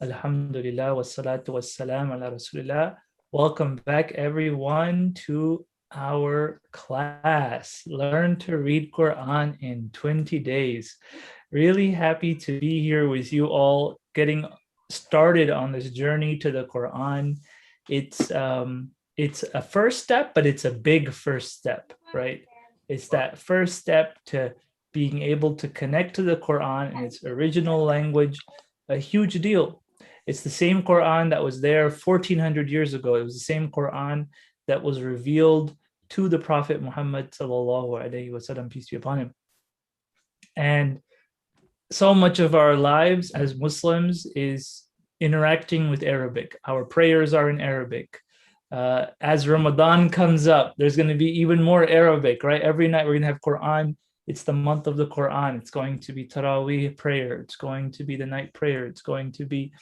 Alhamdulillah, wassalatu wassalam ala Rasulillah. Welcome back, everyone, to our class, Learn to Read Quran in 20 Days. Really happy to be here with you all, getting started on this journey to the Quran. It's a first step, but it's a big first step, right? It's that first step to being able to connect to the Quran in its original language, a huge deal. It's the same Quran that was there 1400 years ago. It was the same Quran that was revealed to the Prophet Muhammad sallallahu alaihi wasallam, peace be upon him. And so much of our lives as Muslims is interacting with Arabic. Our prayers are in Arabic. As Ramadan comes up, there's going to be even more Arabic, right? Every night we're going to have Quran. It's the month of the Quran. It's going to be Taraweeh prayer. It's going to be the night prayer. It's going to be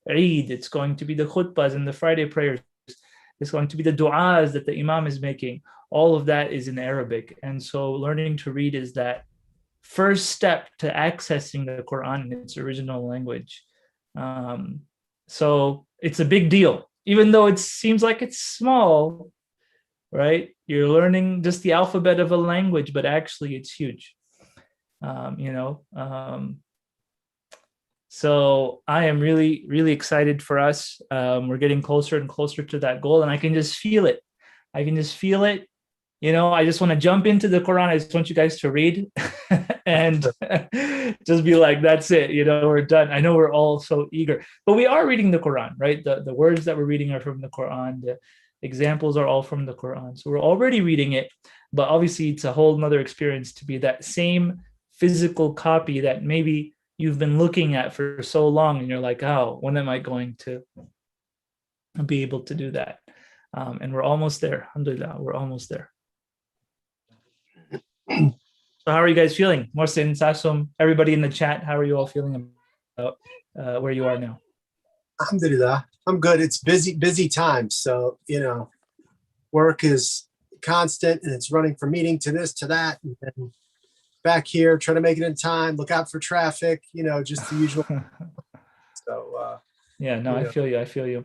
Eid. It's going to be the khutbahs and the Friday prayers. It's going to be the du'as that the Imam is making. All of that is in Arabic. And so learning to read is that first step to accessing the Quran in its original language. So it's a big deal, even though it seems like it's small, right? You're learning just the alphabet of a language, but actually it's huge. So I am really, really excited for us. We're getting closer and closer to that goal, and I can just feel it. I can just feel it. I just want to jump into the Quran. I just want you guys to read and just be like, that's it. We're done. I know we're all so eager, but we are reading the Quran, right? The words that we're reading are from the Quran. The examples are all from the Quran. So we're already reading it, but obviously it's a whole nother experience to be that same physical copy that maybe you've been looking at for so long. And you're like, oh, when am I going to be able to do that? And we're almost there. Alhamdulillah, we're almost there. So how are you guys feeling? Mohsin, Sasum, everybody in the chat, how are you all feeling about where you are now? Alhamdulillah, I'm good. It's busy time. So, work is constant and it's running from meeting to this, to that. And then back here, trying to make it in time, look out for traffic, just the usual. So, I feel you.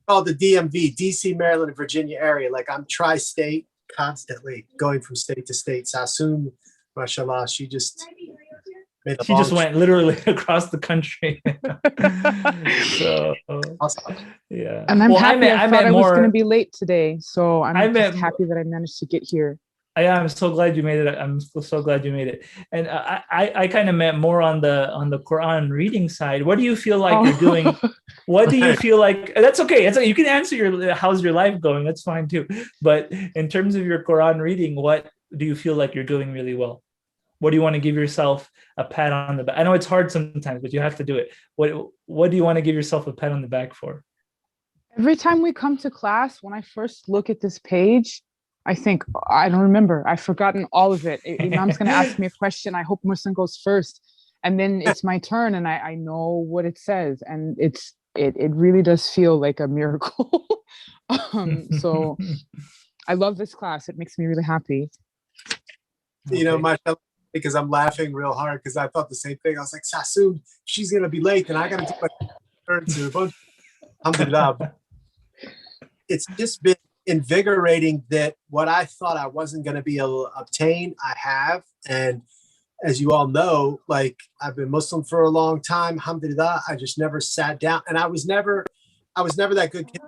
Called the DMV, DC, Maryland, and Virginia area. Like I'm tri-state constantly going from state to state. Sassoon, mashallah, she just went literally across the country. So yeah. And I'm happy. I thought I was going to be late today, so I'm just happy that I managed to get here. I'm so glad you made it. I'm so glad you made it. And I kind of meant more on the Quran reading side. What do you feel like you're doing? What do you feel like? That's okay. You can answer how's your life going? That's fine too. But in terms of your Quran reading, what do you feel like you're doing really well? What do you want to give yourself a pat on the back? I know it's hard sometimes, but you have to do it. What do you want to give yourself a pat on the back for? Every time we come to class, when I first look at this page, I think, I don't remember. I've forgotten all of it. Imam's going to ask me a question. I hope Muslim goes first. And then it's my turn and I know what it says. And it really does feel like a miracle. So I love this class. It makes me really happy. Mashallah, because I'm laughing real hard because I thought the same thing. I was like, Sassoon, she's going to be late and I got to do my turn to. Alhamdulillah. It's just been invigorating that what I thought I wasn't going to be able to obtain, I have. And as you all know, like I've been Muslim for a long time. Alhamdulillah, I just never sat down, and I was never that good kid.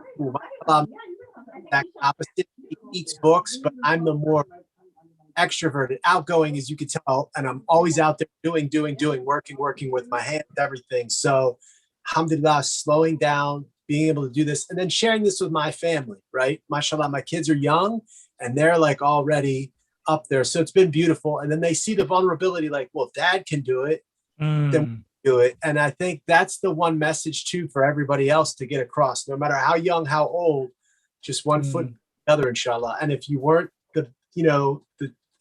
That opposite. He eats books, but I'm the more extroverted, outgoing, as you can tell, and I'm always out there doing, working with my hands, everything. So, alhamdulillah, slowing down, being able to do this, and then sharing this with my family, right? Mashallah, my kids are young and they're like already up there. So it's been beautiful. And then they see the vulnerability, like, well, if dad can do it, then we do it. And I think that's the one message too for everybody else to get across, no matter how young, how old, just one foot in the other, inshallah. And if you weren't the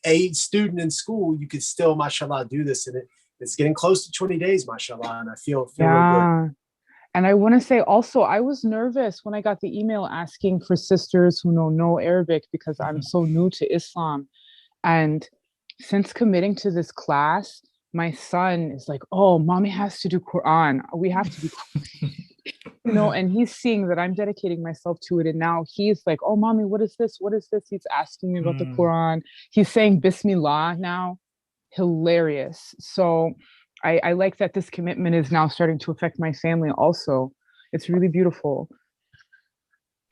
A student in school, you could still, mashallah, do this. And it's getting close to 20 days, mashallah. And I feel real good. And I want to say also, I was nervous when I got the email asking for sisters who know no Arabic because I'm so new to Islam. And since committing to this class, my son is like, oh, mommy has to do Quran. We have to do, and he's seeing that I'm dedicating myself to it. And now he's like, oh, mommy, what is this? What is this? He's asking me about the Mm, Quran. He's saying Bismillah now. Hilarious. So I like that this commitment is now starting to affect my family also. It's really beautiful.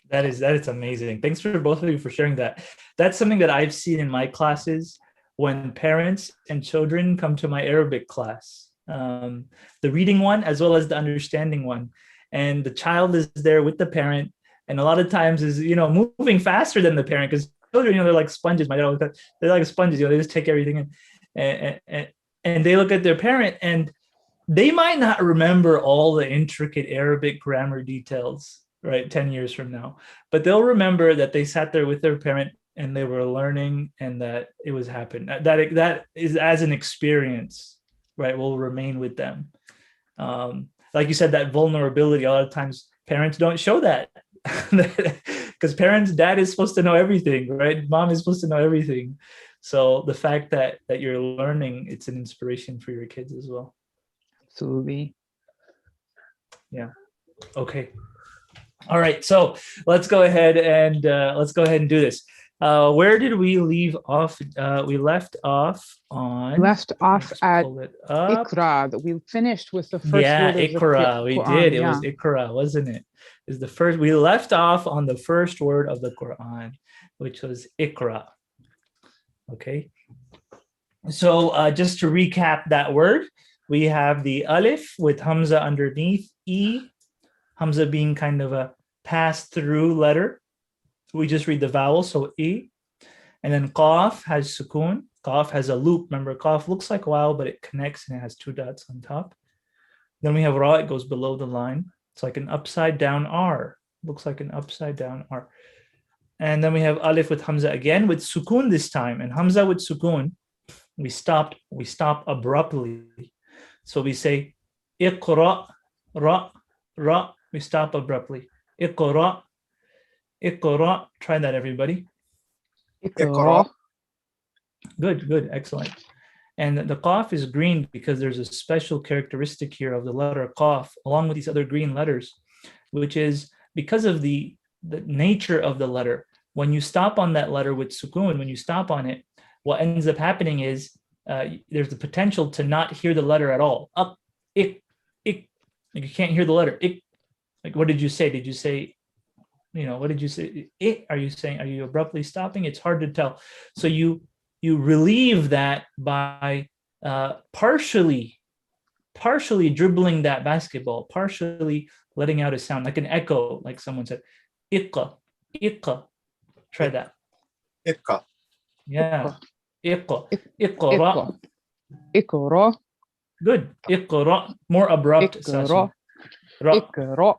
that is amazing. Thanks for both of you for sharing that. That's something that I've seen in my classes when parents and children come to my Arabic class, the reading one as well as the understanding one, and the child is there with the parent, and a lot of times is moving faster than the parent because children, they're like sponges. My dad, they're like sponges. They just take everything in, and they look at their parent and they might not remember all the intricate Arabic grammar details, right, 10 years from now, but they'll remember that they sat there with their parent and they were learning and that it was happening. That is as an experience, right, will remain with them. Like you said, that vulnerability, a lot of times parents don't show that because dad is supposed to know everything, right? Mom is supposed to know everything. So the fact that you're learning, it's an inspiration for your kids as well. Absolutely. Yeah. Okay. All right. So let's go ahead and do this. Where did we leave off? We left off on. Left off at pull it up. Iqra. That we finished with the first Yeah, word of the Iqra. We Quran, did. It yeah. was Iqra, wasn't it? Is the first. We left off on the first word of the Quran, which was Iqra. Okay. So just to recap that word, we have the alif with Hamza underneath, E, Hamza being kind of a pass-through letter. We just read the vowel, so E. And then Qaf has sukoon. Qaf has a loop. Remember, Qaf looks like a vowel, but it connects and it has two dots on top. Then we have Ra, it goes below the line. It's like an upside down R. Looks like an upside down R. And then we have Alif with Hamza again with sukoon this time. And Hamza with sukoon, we stop abruptly. So we say Iqra, Ra, Ra, we stop abruptly. Iqra, Iqra. Try that, everybody. Iqra. Good, excellent. And the Qaf is green because there's a special characteristic here of the letter Qaf, along with these other green letters, which is because of the nature of the letter. When you stop on that letter with sukoon, when you stop on it, what ends up happening is there's the potential to not hear the letter at all. Up, ik. Like you can't hear the letter. Ik. Like, what did you say? Did you say, what did you say? Are you abruptly stopping? It's hard to tell. So you relieve that by partially dribbling that basketball, partially letting out a sound, like an echo, like someone said, Iqqa, Iqqa. Try that. Iqqa. Yeah. Iqqa. Iqra. Iqra. Good. Iqra. More abrupt. Iqra. Iqra.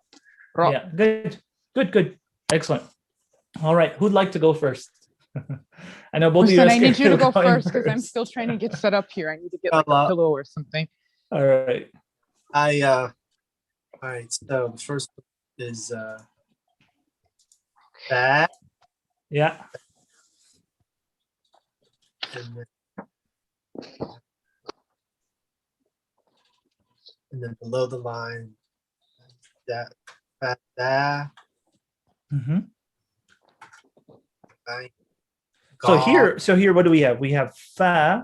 Ra. Yeah. Good. Excellent. All right. Who'd like to go first? I know both of you are I need you to go going first because I'm still trying to get set up here. I need to get like a pillow or something. All right. All right. So the first is that. Yeah. And then below the line, that. Mm-hmm. Right. So here, what do we have? We have fa,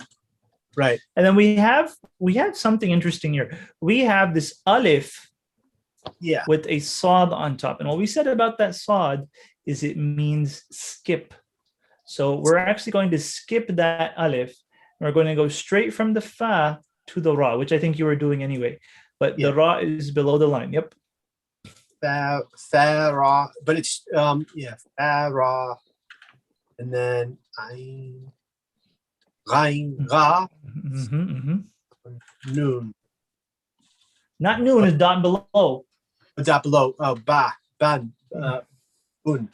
Right. and then we have something interesting here. We have this alif, Yeah. with a sad on top, and what we said about that sad is it means skip. So we're actually going to skip that alif. We're going to go straight from the fa to the ra, which I think you were doing anyway. But Yeah. the ra is below the line. Yep. Fa, ra, but it's fa, ra, and then ain, ghain, ra, noon. Not noon is dot below. What's that below? Ba, ban, bun.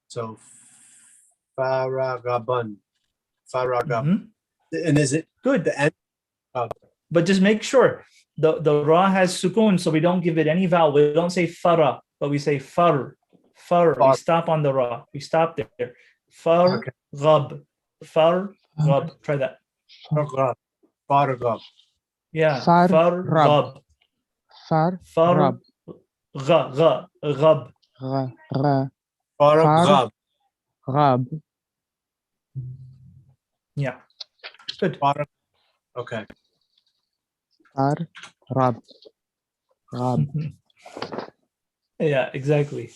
So faragabun. And is it Good. the end? But just make sure the ra has sukoon, so we don't give it any vowel. We don't say fara, but we say far. We stop on the ra. We stop there. Far, Okay. gab. Far, Rab. Try that. Farghab. Farghab. Yeah. Far- Far rab. Rab. Far Far rab. Gha. Rab. Ra. Farghab. Rab. Yeah. Good. Okay. Far rab. Rab. Yeah, exactly.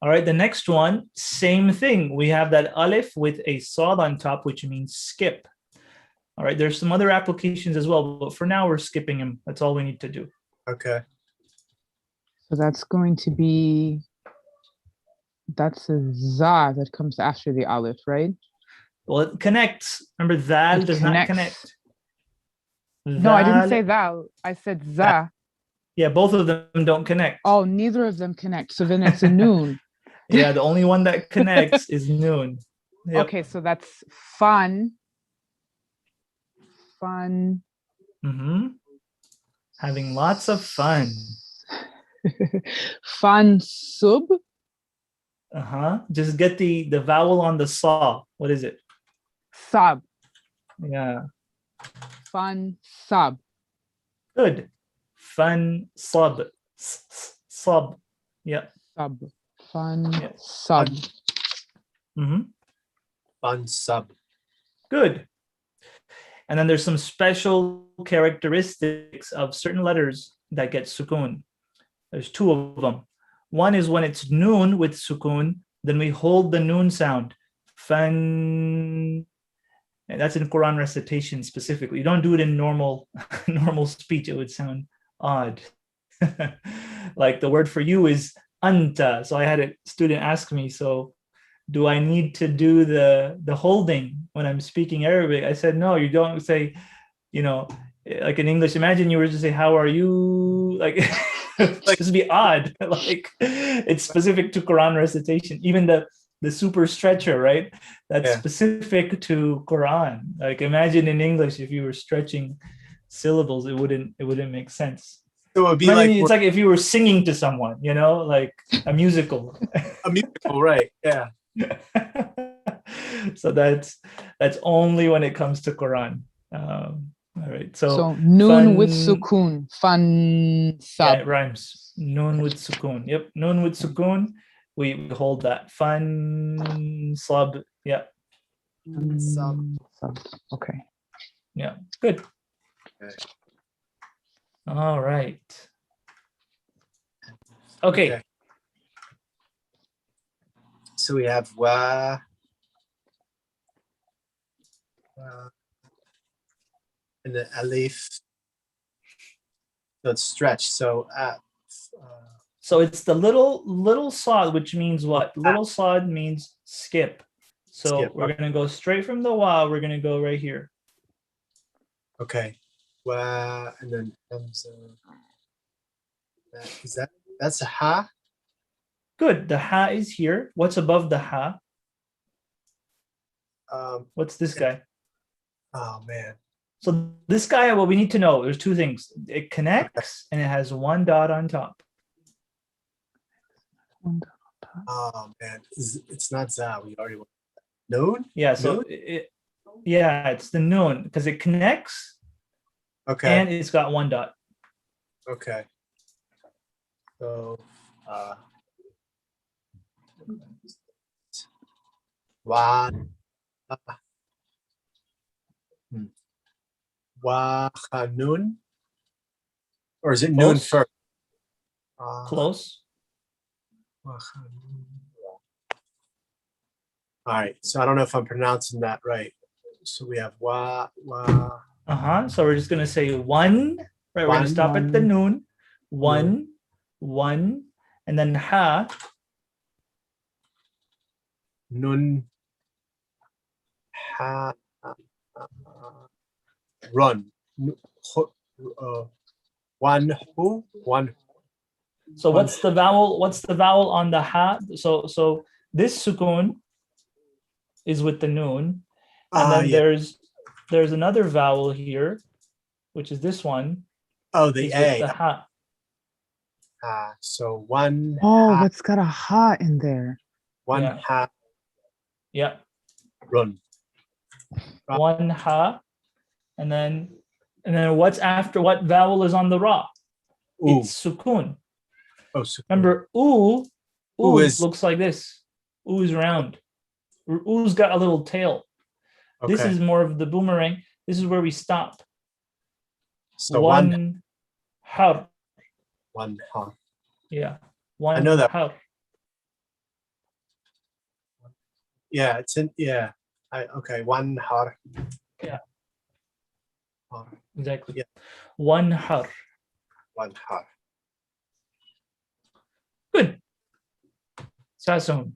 All right, the next one, same thing. We have that alif with a sod on top, which means skip. All right, there's some other applications as well, but for now we're skipping them. That's all we need to do. Okay. So that's going to be, that's a za that comes after the aleph, right? Well, it connects. Remember, zal It does not connects. connect. No, I didn't Zal- say thal. I said za. Yeah, both of them don't connect. Oh, neither of them connect. So then it's a noon. Yeah, the only one that connects is noon. Yep. Okay, so that's fun. Fun. Mhm. Having lots of fun. Fun sub. Just get the vowel on the saw. What is it? Sab. Yeah. Fun sub. Good. Fun sub. Sub. Yeah. Sub. Fun Yeah. sub. hmm Fun sub. Good. And then there's some special characteristics of certain letters that get sukoon. There's two of them. One is when it's noon with sukoon, then we hold the noon sound. Fan. And that's in Quran recitation specifically. You don't do it in normal normal speech. It would sound odd. Like the word for you is anta. So I had a student ask me, so do I need to do the holding when I'm speaking Arabic? I said, no, you don't say, like in English, imagine you were to say, how are you? Like, just be odd. Like it's specific to Quran recitation. Even the super stretcher, right? That's specific to Quran. Like imagine in English, if you were stretching syllables, it wouldn't make sense. So it would be Imagine like it's like if you were singing to someone, like a musical. a musical, right? Yeah. So that's only when it comes to Quran. All right. So noon with fun- sukoon. Fun Yeah, sub. it rhymes. Noon with sukoon. Yep. Noon with sukoon. We hold that. Fun sub. Yeah. Sub. Sub. Okay. Yeah. Good. Okay. All right. Okay. So we have wa. And the alif. So it's stretched. So So it's the little sod, which means what? Little sod means skip. So Skip, we're okay. gonna go straight from the wa. We're gonna go right here. okay. Wa and then hamza. That's a ha? Good. The ha is here. What's above the ha? What's this guy? Oh man. So this guy, what we need to know, there's two things. It connects and it has one dot on top. Oh man. It's not za. We already went. Noon? Yeah. So Noon? it's the noon because it connects Okay. and it's got one dot. Okay. So wa wa noon? Or is it noon Close. first? Close. Wa khanun. All right. So I don't know if I'm pronouncing that right. So we have wa. So we're just gonna say one. Right. We're gonna One, stop at the one. noon. One, and then ha. Nun. Ha. Run. One who? One. So what's the vowel? What's the vowel on the ha? So this sukoon is with the noon, and then there's another vowel here, which is this one. Oh, the is with A. the ha. So one. Oh, ha, that's got a ha in there. one yeah. ha. Yeah. Run. One ha. And then what's after, what vowel is on the ra? Ooh. It's sukun. Oh, so Remember, Ooh is- looks like this. Ooh is round. Ooh's got a little tail. This okay. is more of the boomerang. This is where we stop. So One har. one ha. Yeah. One know that. har. Yeah, it's in. Yeah. Okay. One har. Yeah. Har. Exactly. Yeah. One har. One har. Good. Sasun.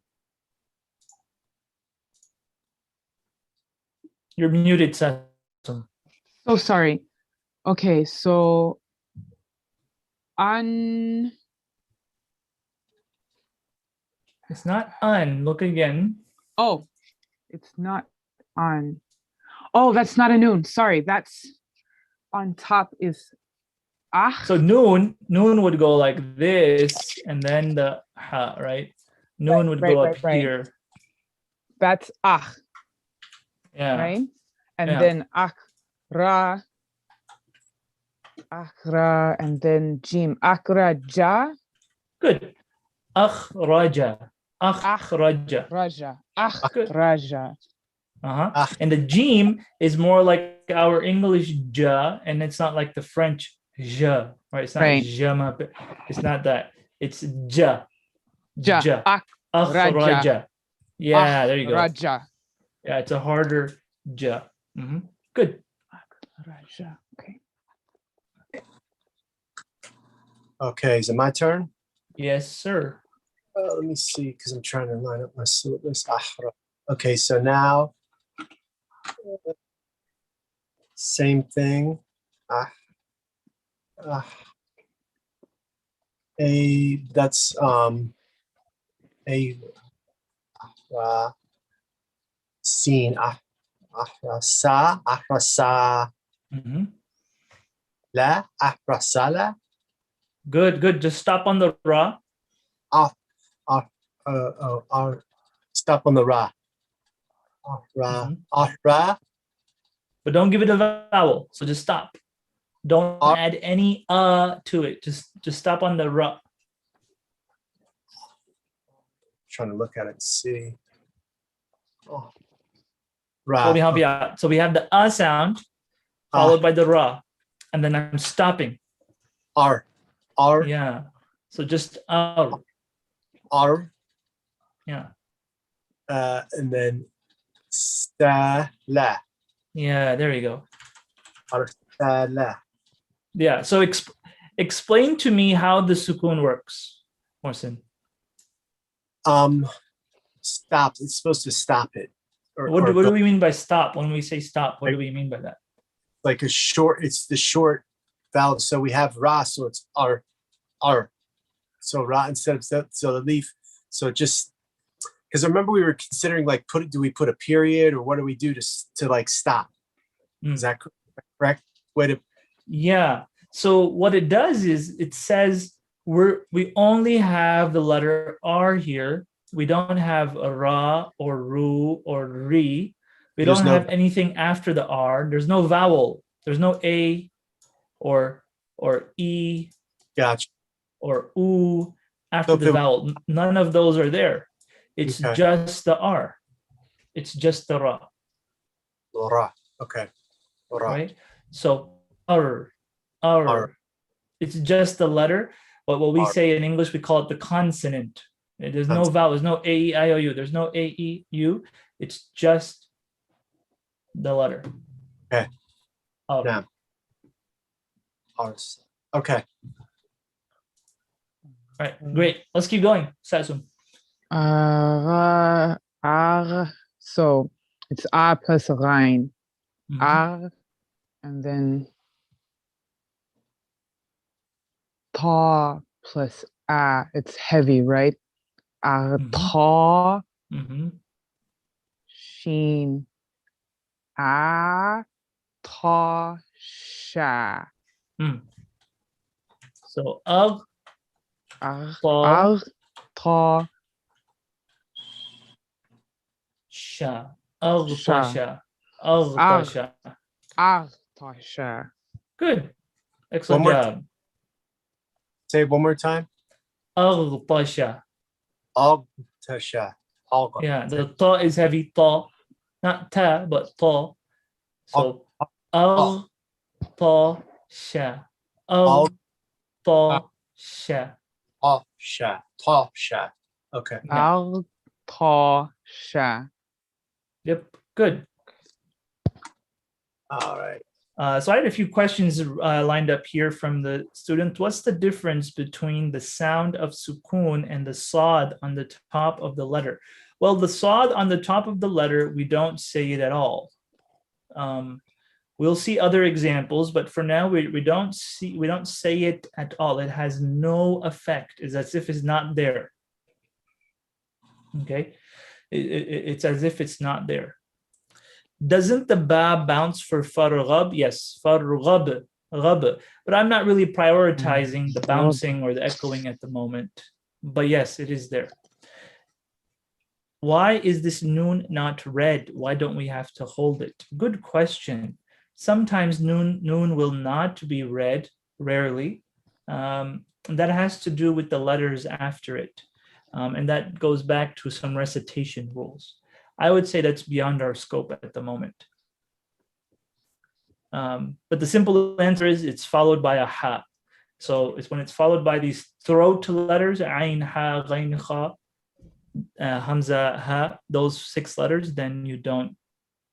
You're muted, Sasun. Oh, sorry. Okay, so an It's not un. Look again. oh, it's not on. Oh, that's not a noon. Sorry, that's on top is ah. So noon would go like this, and then the ha, right? Noon would go up Right. here. That's ah, Yeah. right? And Yeah. then akra, and then jim akraja, Good. Akhraja. Akhraja. raja, Good. akhraja. Uh-huh. And the jim is more like our English ja, and it's not like the French ja, right? It's not Right. jama. It's not that. It's ja. Ja, Ja. akhraja. Akhraja. Yeah, there you go. Raja. Yeah, it's a harder ja. Good. Raja. Okay. Okay. Is it my turn? Yes, sir. Let me see, because I'm trying to line up my syllabus. Okay, so now same thing. That's scene. Ahrasa Mhm. la ahrasala. Good. Just stop on the ra. Stop on the ra. Ahra. Mhm. Ahra. But don't give it a vowel. So just stop. Don't Ah. add any to it. Just stop on the ra. Trying to look at it and see. Oh. So let me help you out. So we have the sound followed by the ra, and then I'm stopping. R. Yeah. So just r. Yeah. And then stala. Yeah. There you go. Arsala. Yeah. So explain to me how the sukun works, Morsin. Stop. It's supposed to stop it. What do we mean by stop? When we say stop, what do we mean by that? Like a short. It's the short vowel. So we have ra. So it's r. So ra instead of so the leaf. So just because I remember we were considering like do we put a period or what do we do to like stop? Is that correct way to? Yeah. So what it does is it says we only have the letter R here. We don't have a ra or ru or ri. We don't have anything after the R. There's no vowel. There's no A or E. Gotcha. Or U after the vowel. None of those are there. It's just the R. It's just the ra. Ra. Okay. Ra. Right? So R. It's just the letter. But what we say in English, we call it the consonant. There's no vowel. There's no A, E, I, O, U. There's no A, E, U. It's just the letter. Okay. Now. Okay. All right, great. Let's keep going. Sasum. So it's a plus rein. Mhm. And then ta plus a. It's heavy, right? Ta. Sheen. A ta sha. So ta أغطش أغطش. أغطش. Good. Excellent One more job. Say it one more time. أغطش. Agtasha. Yeah, the ta is heavy ta, not ta, but ta. So أغطش أغطش. Tasha. Okay. Yeah. أغطش. Yep. Good. All right. So I had a few questions lined up here from the student. What's the difference between the sound of sukun and the sad on the top of the letter? Well, the sad on the top of the letter, we don't say it at all. We'll see other examples, but for now we don't say it at all. It has no effect. It's as if it's not there. Okay, it's as if it's not there. Doesn't the ba bounce for farghab? Yes, farghab, ghab. But I'm not really prioritizing the bouncing or the echoing at the moment. But yes, it is there. Why is this noon not read? Why don't we have to hold it? Good question. Sometimes noon will not be read, rarely. That has to do with the letters after it. And that goes back to some recitation rules. I would say that's beyond our scope at the moment. But the simple answer is it's followed by a ha. So it's when it's followed by these throat letters, ayn, ha, ghayn, kha, hamza, ha, those 6 letters, then you don't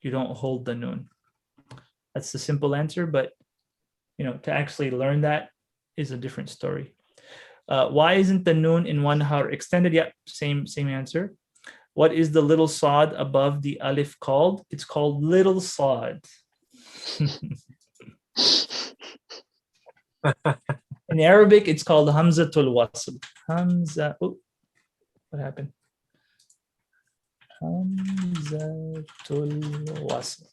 hold the noon. That's the simple answer, but to actually learn that is a different story. Why isn't the noon in one har extended? Yeah, same answer. What is the little sad above the alif called? It's called little sad. In Arabic, it's called hamzatul wasl. Hamza. Oh, what happened? Hamzatul wasl.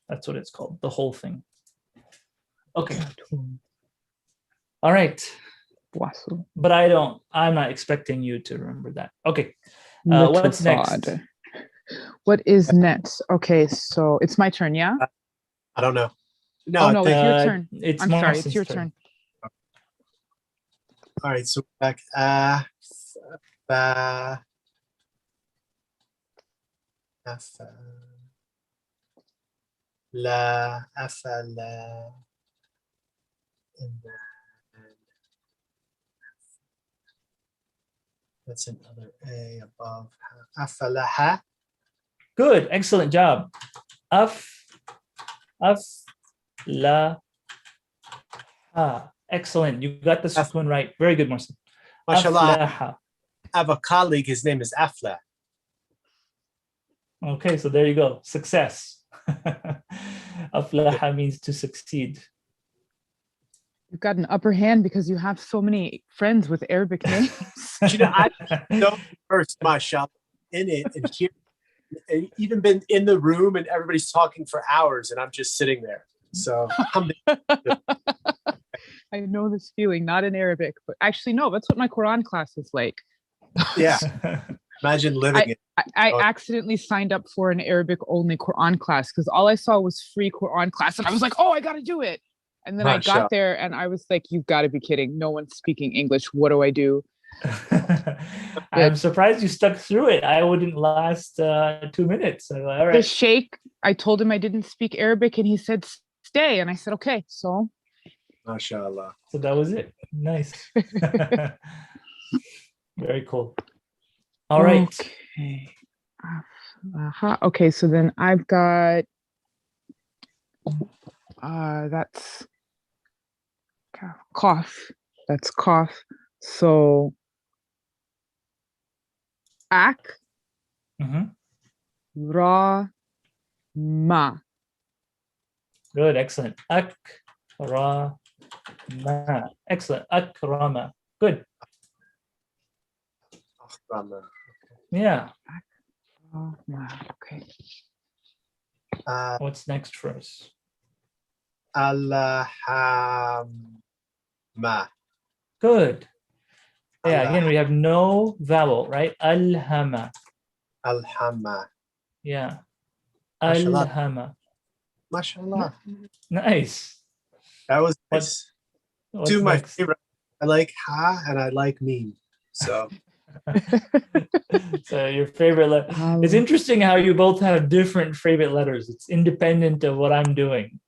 That's what it's called. The whole thing. Okay. All right. But I'm not expecting you to remember that. Okay. What's next? What is next? Okay, so it's my turn, yeah? I don't know. No, no, it's your turn. I'm sorry, it's your turn. All right, so back. La, afala, and then that's another A above. Afalaha. Good, excellent job. La, ha. Excellent. You got the sukun right. Very good, Marcel. MashaAllah. I have a colleague. His name is Afla. Okay, so there you go. Success. Aflaha means to succeed. You've got an upper hand because you have so many friends with Arabic names. I know first, mashallah, in it and here, even been in the room and everybody's talking for hours and I'm just sitting there. So I know this feeling, not in Arabic, but actually, no, that's what my Quran class is like. Yeah. Imagine living it. I accidentally signed up for an Arabic only Quran class because all I saw was free Quran class. And I was like, oh, I got to do it. And then I got there and I was like, you've got to be kidding. No one's speaking English. What do I do? I'm surprised you stuck through it. I wouldn't last 2 minutes. So, all right. The sheikh, I told him I didn't speak Arabic and he said, stay. And I said, okay. So. MashaAllah. So that was it. Nice. Very cool. All right. Okay. Okay, so then I've got that's cough. That's cough. So ak ra ma. Good, excellent. Akrama. Excellent. Akrama. Good. Yeah. Okay. What's next for us? Alhama. Good. Yeah, again, we have no vowel, right? Alhama. Alhama. Yeah. Mashallah. Alhama. Mashallah. Nice. That was What- nice. What's Two of my next? favorite. I like ha and I like meme. So So your favorite letter. It's interesting how you both have different favorite letters. It's independent of what I'm doing.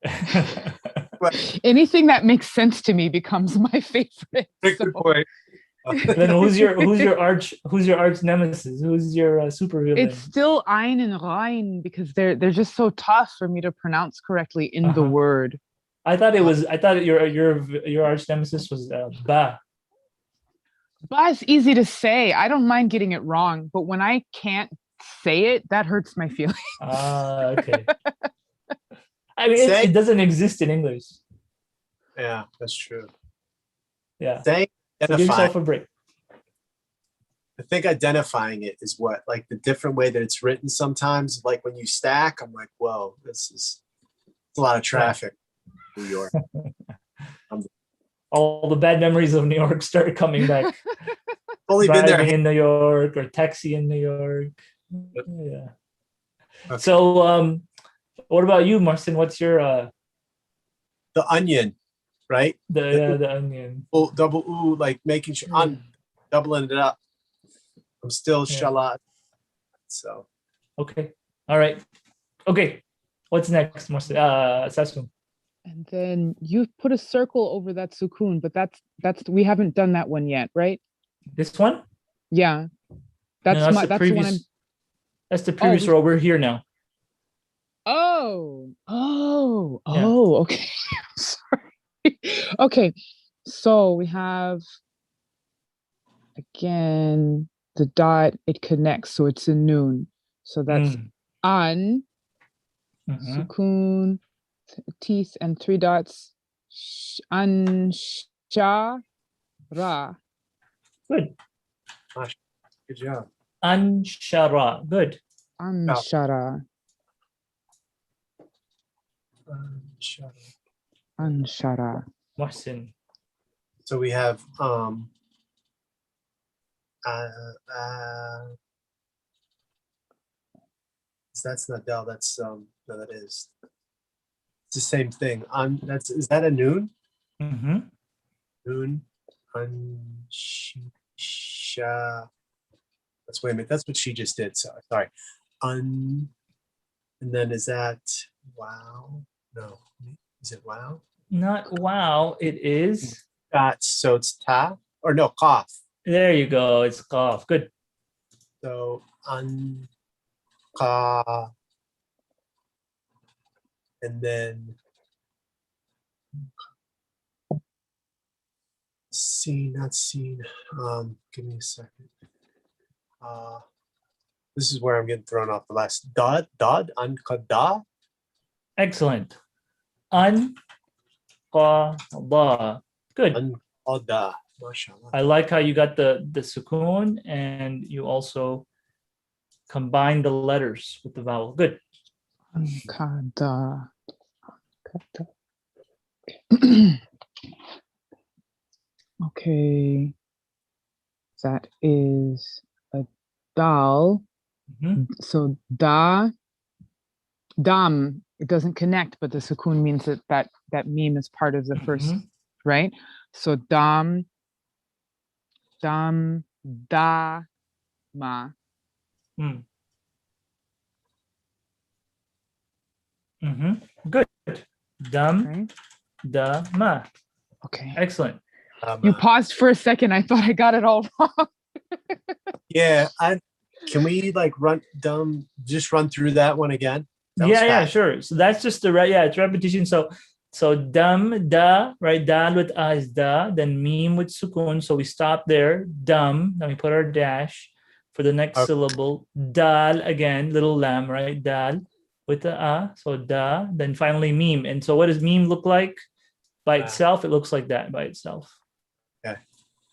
Anything that makes sense to me becomes my favorite. good so point. Then who's your arch nemesis? Who's your supervillain? it's still Ein and Rein because they're just so tough for me to pronounce correctly in the word. I thought your arch nemesis was Ba. But it's easy to say. I don't mind getting it wrong, but when I can't say it, that hurts my feelings. Okay. I mean, Say- it doesn't exist in English. Yeah, that's true. Yeah. Saying So give yourself a break. I think identifying it is what, like the different way that it's written sometimes. Like when you stack, I'm like, whoa, it's a lot of traffic. New York. All the bad memories of New York start coming back. Only been Driving there. in New York or taxi in New York. Yeah. Okay. So what about you, Marcin? What's your The onion, right? the onion? Double ooh, like making sure I'm doubling it up. I'm still Yeah. shalat. So Okay. All right. Okay. What's next, Marcin? Sassoon. And then you put a circle over that sukun, but that's we haven't done that one yet, right? This one? Yeah. No, That's that's my the that's the one I'm previous. That's the previous we- row. We're here now. Yeah. Okay. Sorry. Okay. So we have again the dot, it connects, so it's a noon. So that's an, Mhm. sukun, teeth, and three dots. An sha ra. Good. good job. Anshara. Good. Anshara. Shalat. Anshara. Marcin. So we have that's not Del, that's no, that is. It's the same thing. Is that a noon? Mm-hmm. Noon. That's wait a minute. That's what she just did. So sorry. And then is that wow? No. Is it wow? Not wow. It is. So it's ta or no cough. There you go. It's cough. Good. So ka, and then seen, not seen. Give me a second. This is where I'm getting thrown off the last. Dod, ankada. Excellent. Anqada. Good. Ankada. Mashallah. I like how you got the sukun and you also combine the letters with the vowel. Good. Ankada. Okay. That is a dal. Mhm. So dam, it doesn't connect, but the sukun means that meme is part of the first, Mhm. right? So dam, da, ma. Mm. Mhm. Good. Dam, Okay. da, ma. Okay. Excellent. You paused for a second. I thought I got it all wrong. Yeah, can we like just run through that one again? That was Yeah, fast. sure. So that's just it's repetition. So dam, da, right? Dal with a is da, then meme with sukun. So we stop there. Dam, then we put our dash for the next Okay. syllable. Dal again, little lamb, right? Dal with the a. So da, then finally meme. And so what does meme look like by itself? It looks like that by itself. Okay.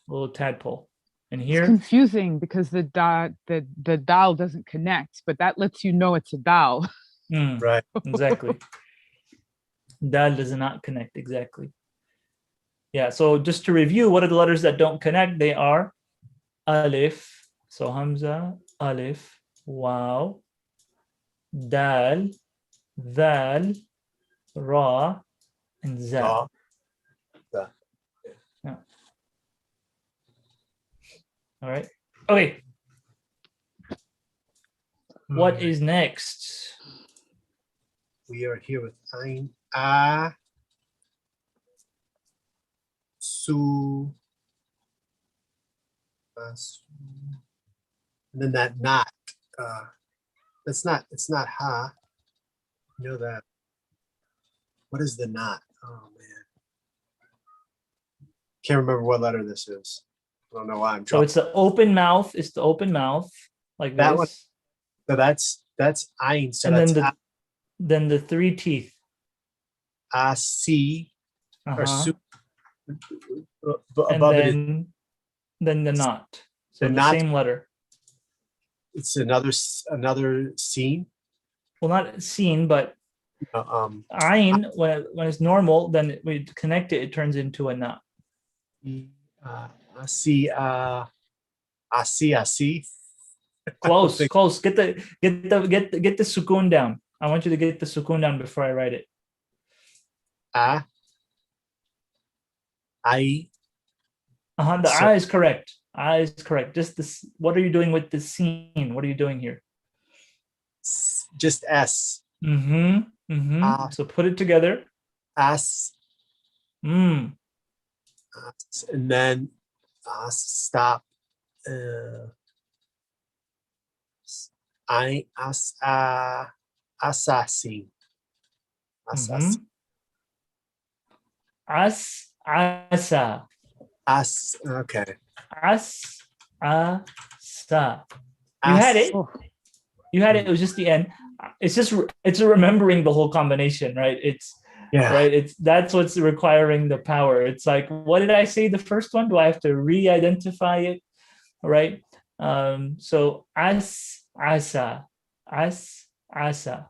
Little tadpole. And It's here, confusing because the dal doesn't connect, but that lets you know it's a dal. Right. Exactly. Dal does not connect exactly. Yeah, so just to review, what are the letters that don't connect? They are alif, so hamza, alif, waw, dal, dal, ra, and za. Ra, za. All right. Okay. What Alright. is next? We are here with Ain, A, Su, Su, and then that not. It's not Ha. You know that. What is the not? Oh man. Can't remember what letter this is. I don't know why I'm So drawing. it's the open mouth. It's the open mouth like That one. this. So that's Ain. So And that's then the three teeth. A, C, or Uh-huh. Su. And Above it is then the not. So The the not- same letter. it's another scene. Well, not seen, but Um, ayn, when it's normal, then we connect it, it turns into a not. I see. I see. Close, think- close. Get the sukun down. I want you to get the sukun down before I write it. I. The So- I is correct. I is correct. Just this. What are you doing with the scene? What are you doing here? Just S. So put it together. S. Mm. And then stop. Assassin. Assassin. Asa. Okay. Asa. You had it. Oh, You had it. It was just the end. It's remembering the whole combination, right? Yeah. Right. That's what's requiring the power. It's like, what did I say the first one? Do I have to re-identify it? Right. So asa. asa. Asa.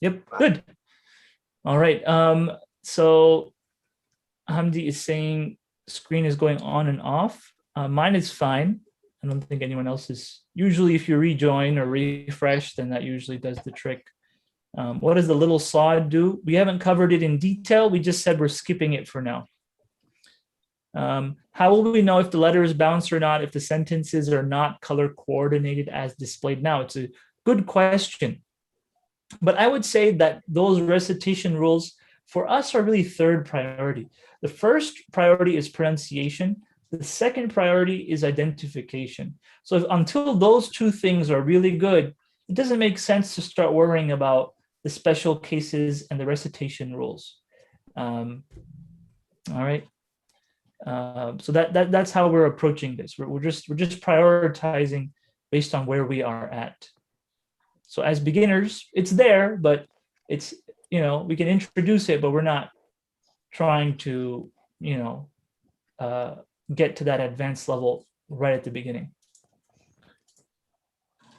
Yep. Good. All right. So Hamdi is saying screen is going on and off. Mine is fine. I don't think anyone else is. Usually if you rejoin or refresh, then that usually does the trick. What does the little sod do? We haven't covered it in detail. We just said we're skipping it for now. How will we know if the letter is bounced or not, if the sentences are not color coordinated as displayed now? It's a good question. But I would say that those recitation rules for us are really third priority. The first priority is pronunciation. The second priority is identification. So until those two things are really good, it doesn't make sense to start worrying about the special cases and the recitation rules. All right. So that's how we're approaching this. We're just prioritizing based on where we are at. So as beginners, it's there, but it's, we can introduce it, but we're not trying to, get to that advanced level right at the beginning.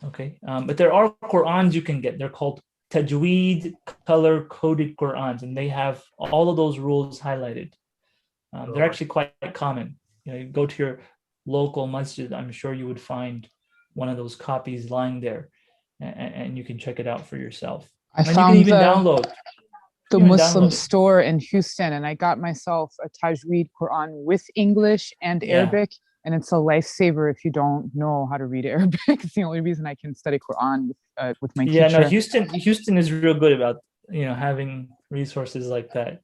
Okay, but there are Qur'ans you can get. They're called Tajweed color-coded Qur'ans, and they have all of those rules highlighted. They're actually quite common. You go to your local masjid, I'm sure you would find one of those copies lying there, and you can check it out for yourself. I And found you can even download. the even Muslim download it. store in Houston, and I got myself a Tajweed Quran with English and Yeah. Arabic, and it's a lifesaver if you don't know how to read Arabic. It's the only reason I can study Quran with my Yeah, teacher. no, Houston is real good about having resources like that.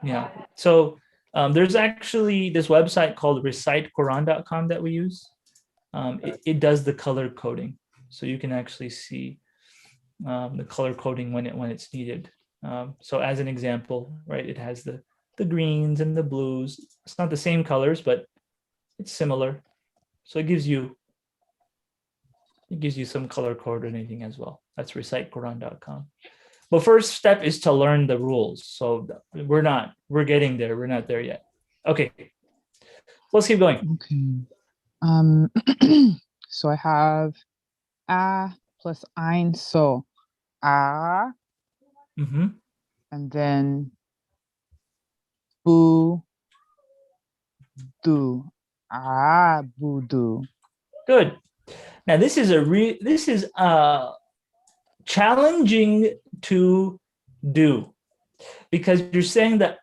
Yeah, so there's actually this website called recitequran.com that we use. It does the color coding, so you can actually see the color coding when it's needed. So as an example, right, it has the greens and the blues. It's not the same colors, but it's similar. So it gives you some color coordinating as well. That's recitequran.com. But first step is to learn the rules. So we're getting there. We're not there yet. Okay, let's keep going. Okay. So I have a plus ein, so a, and then bu, Abudu. Abudu. Good. Now this is challenging to do because you're saying the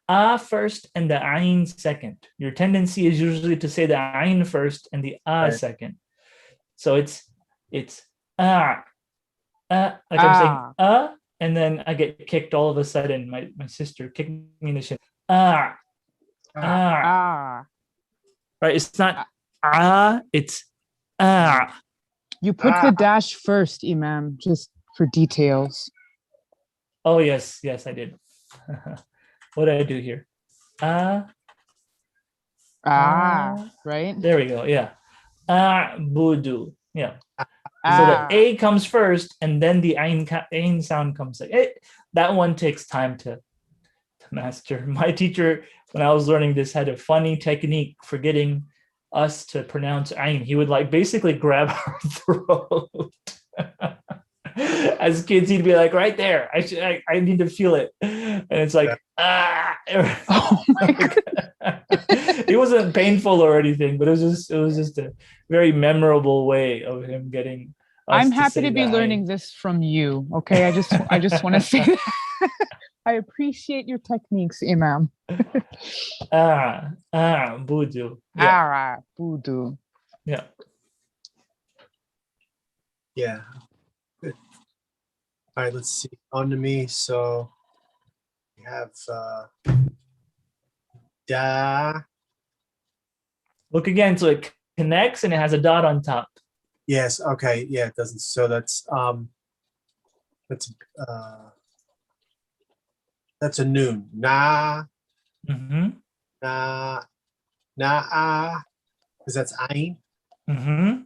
first and the ain second. Your tendency is usually to say the ain first and the Right. second. So it's like I'm saying and then I get kicked all of a sudden. My sister kicked me in the shin. Right? It's not it's You put the dash first, Imam, just for details. Oh yes, I did. What did I do here? Right? There we go. Yeah. Budu. Yeah. So the A comes first, and then the ain sound comes. That one takes time to master. My teacher, when I was learning this, had a funny technique for getting us to pronounce ain. He would basically grab our throat. As kids, he'd be like, right there. I need to feel it. And it's like, Oh my God. It wasn't painful or anything, but it was just a very memorable way of him getting us I'm to happy say to be the learning ain. this from you. Okay. I just want to say that. I appreciate your techniques, Imam. Budu. Yeah. Budu. Yeah. Yeah. Good. All right, let's see. On to me. So we have da. Look again, so it connects and it has a dot on top. Yes. Okay. Yeah, it doesn't. So that's a noon. Na Mm-hmm. na because that's ain. Mm-hmm.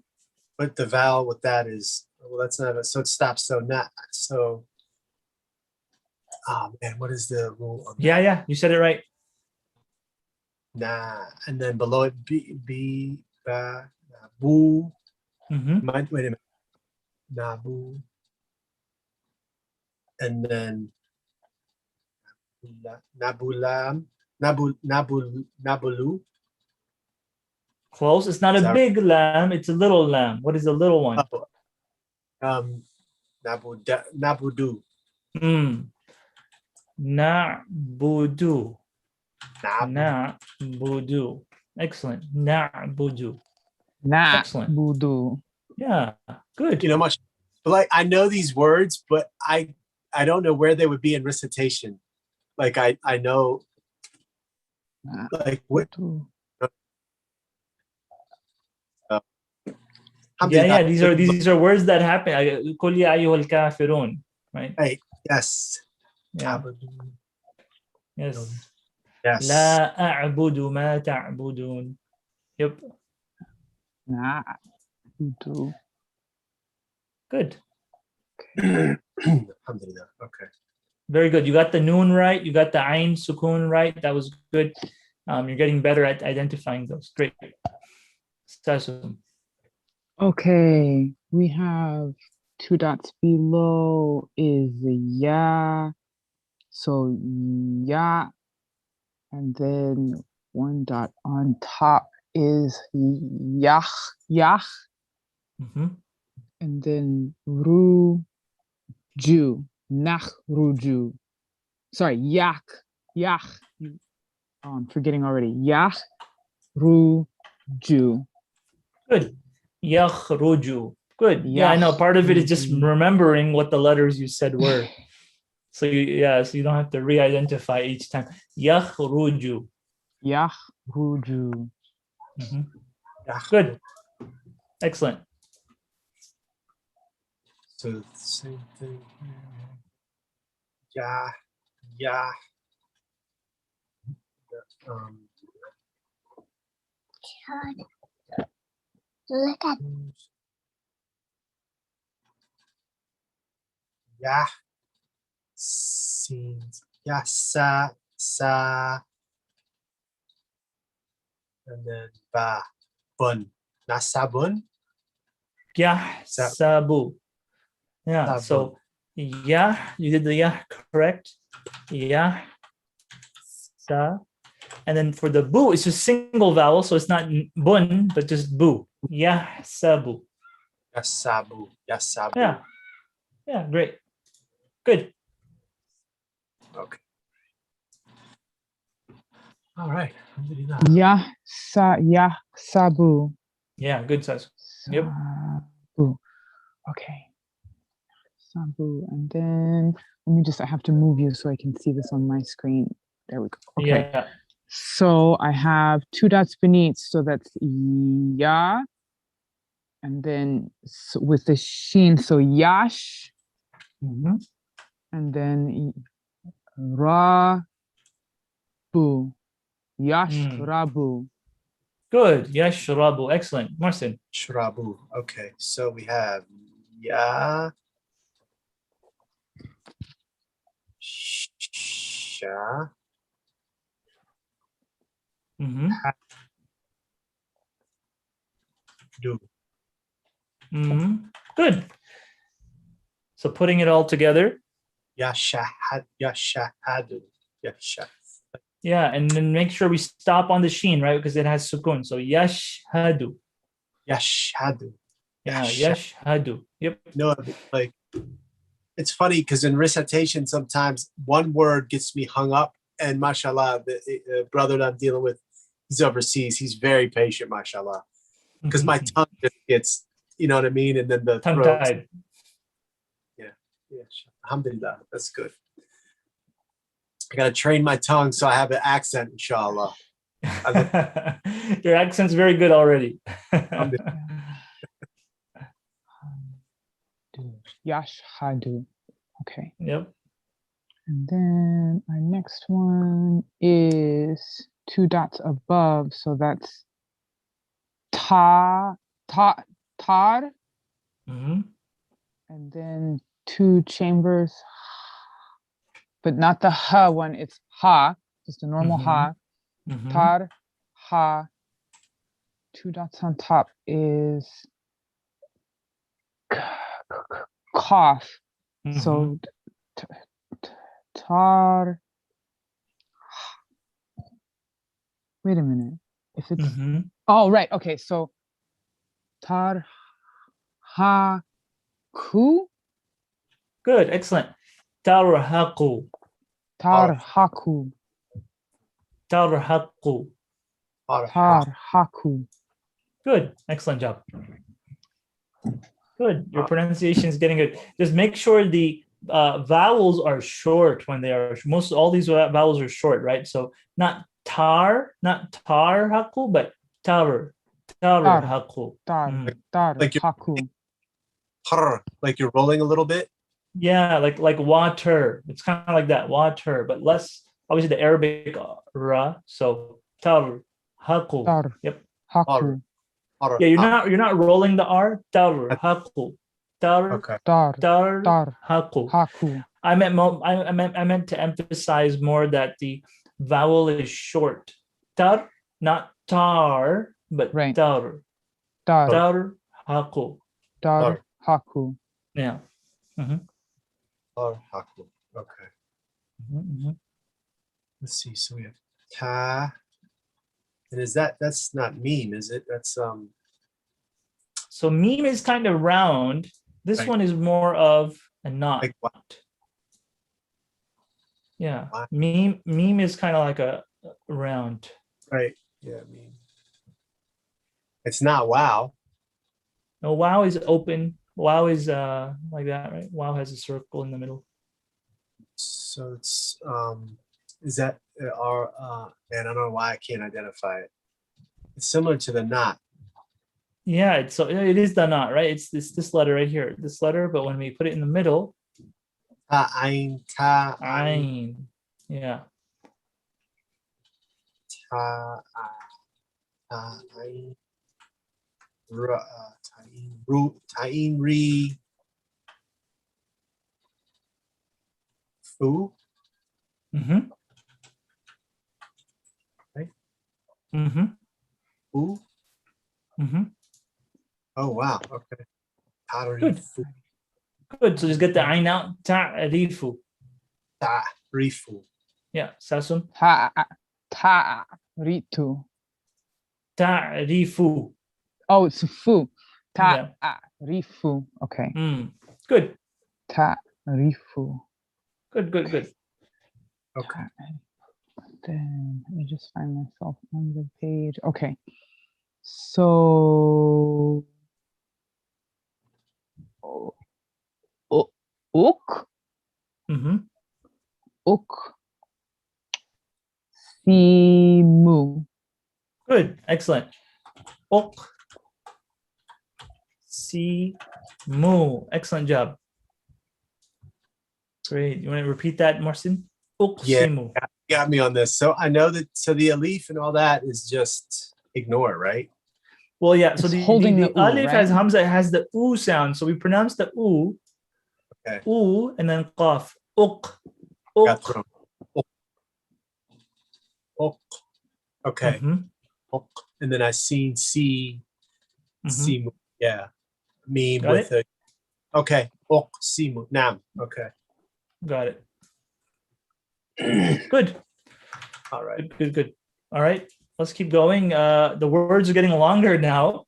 But the vowel with that is that's not so it stops. So not so. Oh man, what is the rule of Yeah, you said it right. nah? And then below it b ba boo. Mm-hmm. Wait a minute. Nabu. And then nabulam. Nabulu. Close. It's not a big lamb, it's a little lamb. What is the little one? Nabudu. Na'budu. Na'budu. Excellent. Na'budu. Excellent. Budu. Yeah, good. You know much, but I know these words, but I don't know where they would be in recitation. I know what. Yeah. These are words that happen. Qul ya ayyuhal kafirun, right? Hey, yes. Yeah. Yes. Yes. La a'budu ma ta'budun. Yep. Budu. Good. Alhamdulillah. Okay. Very good. You got the noon right. You got the ain sukun right. That was good. You're getting better at identifying those. Great. Okay, we have 2 dots below is ya. So ya, and then 1 dot on top is yah. Mm-hmm. And then ruju, ruju. Sorry, yak. Oh, I'm forgetting already. Ruju. Good. Yakhruju. Good. Yeah, I know. Part of it is just remembering what the letters you said were. So you don't have to re-identify each time. Yakhruju. Yakhruju. Mm-hmm. Good. Excellent. So same thing here. Yeah. Look at yeah. Scenes. Yeah, sa. And then ba. Bun. Nasabun. Yeah, sabu. Yeah, so yeah, you did the yeah correct. Yeah, sa. And then for the bu, it's just single vowel, so it's not bun, but just bu. Yahsabu. Yasabu. Yasabu. Yeah. Yeah, great. Good. Okay. All right. Alhamdulillah. Sabu. Yeah, good size. Yep. Sabu. Okay. Sabu. And then let me just, I have to move you so I can see this on my screen. There we go. Okay. Yeah. So I have 2 dots beneath. So that's ya. And then with the sheen, so yash. Mhm. And then ra bu. Yash Mm. rabu. Good. Yashrabu. Excellent. Marcin. Shrabu. Okay. So we have ya. Sha. Mm-hmm. Do. Mm-hmm. Good. So putting it all together. Yashahad. Yashahadu. Yasha. Yeah, and then make sure we stop on the sheen, right? Because it has sukun. So yashhadu. Yashhadu. Yeah, Yash- yashhadu. Yep. No, like it's funny because in recitation sometimes one word gets me hung up, and mashallah, the brother that I'm dealing with, he's overseas. He's very patient, mashallah, because my tongue just gets, you know what I mean, and then the tongue throat. tied. Yeah, alhamdulillah, that's good. I gotta train my tongue so I have an accent, inshallah. Your accent's very good already. Yashhadu. Okay. Yep. And then our next one is 2 dots above. So that's tar, Mm-hmm. and then 2 chambers, but not the ha one. It's ha, just a normal ha. Mm-hmm. Tar, ha. 2 dots on top is cough. Mm-hmm. So tar. Wait a minute. If it's Mm-hmm. oh right, okay. So tar ha ku Good. Excellent. Tarhaqu. tar haku Tarhaqu. tar haku. Good. Excellent job. Good. Your pronunciation is getting good. Just make sure the vowels are short when they are all these vowels are short, right? So not haku, but tar haku. Tar Like you're- haku. Like you're rolling a little bit. Yeah, like water. It's kind of like that, water, but less obviously the Arabic ra. So tar haku. Tar Yep. haku. Yeah, you're not rolling the R. Tar haku. Tar Okay. Tar haku. haku. I meant to emphasize more that the vowel is short. Tar, not tar, but Right. tar. Tar Tar haku. tar haku. Yeah. Mm-hmm. Haku. Okay. Mm-hmm. Let's see. So we have ta. And is that's not meme, is it? That's So meme is kind of round. This Right. one is more of a knot. like what? Yeah. Wow. Meme is kind of like a round. Right. Yeah, I mean it's not wow. No, wow is open. Wow is like that, right? Wow has a circle in the middle. So it's is that our man, I don't know why I can't identify it. It's similar to the knot. Yeah, so it is the knot, right? It's this letter right here, this letter, but when we put it in the middle, Ta'ain. ain. Yeah. Ta'ain. Ta'in re. Fu. Mm-hmm. Right. Mm-hmm. Fu. Mm-hmm. Oh wow. Okay. Good. Good. So just get the ain out. Ta'rifu. Ta'rifu. Yeah. Sasum. Ha Ta'ritu. Ta'rifu. Oh, it's fu. Yeah. Ta'rifu. Okay. Good. Ta'rifu. Good. Okay. Then let me just find myself on the page. Okay. So uk, Mm-hmm. simu. Good. Excellent. Uqsimu. Excellent job. Great. You want to repeat that, Marcin? Uqsimu. Got me on this. So I know that, so the alif and all that is just ignore, right? Well, yeah. So It's the holding the u, alif has right? hamza, it has the u sound. So we pronounce the u, Okay. u, and then qaf. Uq. Got Uq. thrown. Ok. Okay. Mhm, Ok. And then I seen see, mhm. see, yeah. Me Got with it? a, okay. Ok, simu, nam. Okay. Got it. Good. All right. Good. All right. Let's keep going. The words are getting longer now,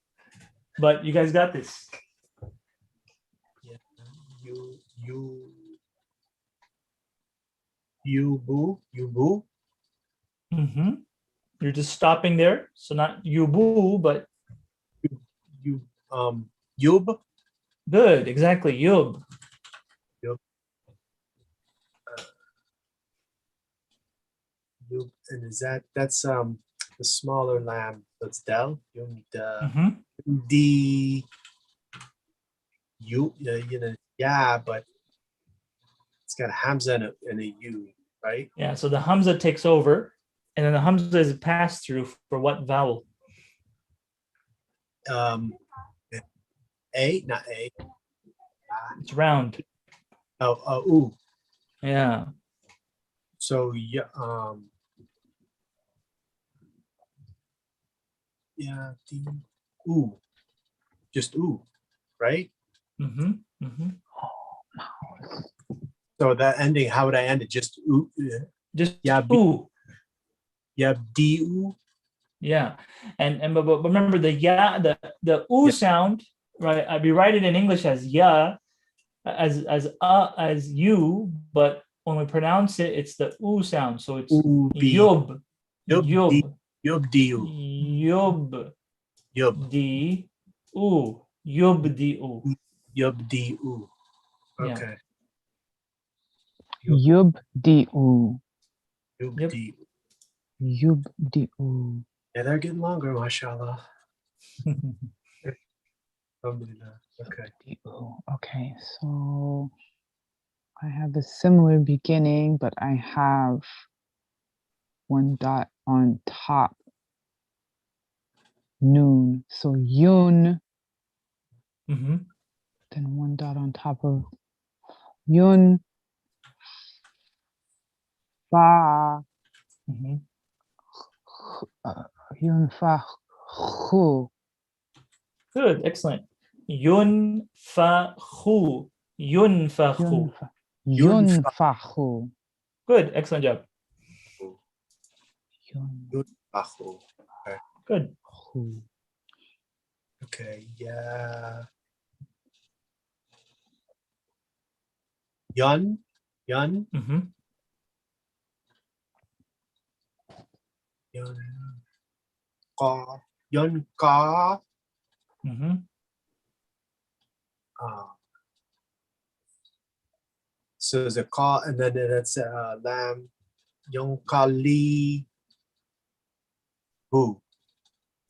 but you guys got this. You boo. Mm-hmm. You're just stopping there. So not yubu, but You, yub. good. Exactly. Yub. Yub. And is that's the smaller lamb. That's del. Mm-hmm. The you know, yeah, but it's got a hamza and a u, right? Yeah. So the hamza takes over, and then the hamza is passed through for what vowel? A, not a. It's round. Ooh. Yeah. So yeah, yeah, the ooh, just ooh, right? Mm-hmm. Mm-hmm. So that ending, how would I end it? Just ooh, Just yeah, ooh. yeah, d ooh. Yeah. And but remember the ya, the oo Yeah. sound, right? We write it in English as ya, as you, but when we pronounce it, it's the oo sound. So it's Ooh, b, yub, yub, d, yub, yub, d ooh, yub, yub, di, oo, yub, di, oo. yub, d ooh. Yeah. Okay, Yubdi'u. yub, Yep. d. Yubdi'u. Yeah, they're getting longer, mashallah. Alhamdulillah. Okay. Yubdi'u. Okay, so I have a similar beginning, but I have one dot on top. Noon. So yun, Mm-hmm. then one dot on top of yun, fa, Mm-hmm. yun, fa, khu. Good. Excellent. Yun fa khu. Yun fa khu. Yun, fa, khu. Good. Excellent job. Yun, Yud, ahu. Good. khu. Okay, yeah. Yun, Mm-hmm. yun, ka, yun, ka. Mm-hmm. So there's a ka, and then that's lamb. Yun, kali, bu.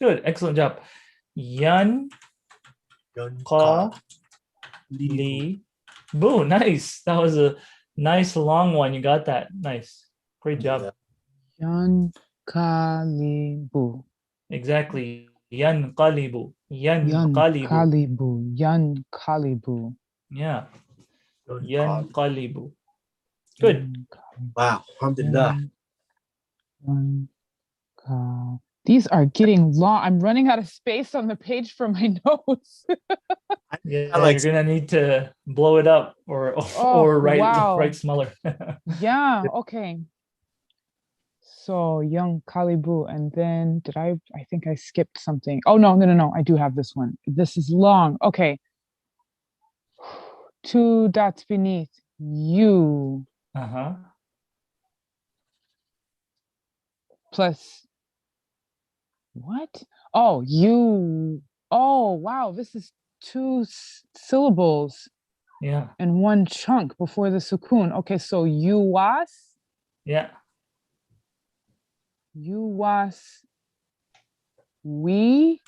Good. Excellent job. Yan Yun, ka ka, li, bu. li bu. Nice. That was a nice long one. You got that. Nice. Great job. Yun, kalibu. Exactly. Yan qalibu. Yan Yun, qalibu. kalibu. Yun, kalibu. Yeah. Yun, Yan ka. qalibu. Good. Yun, kalibu. Wow, alhamdulillah. Yun, these are getting long. I'm running out of space on the page for my notes. Yeah, I like you're gonna need to blow it up or Oh, write wow. smaller. Yeah, okay. So young Kalibu, and then I think I skipped something. Oh no. I do have this one. This is long. Okay. Two dots beneath you Uh-huh. plus what? Oh, you. Oh, wow. This is two syllables Yeah. and one chunk before the sukun. Okay, so you was, Yeah. we,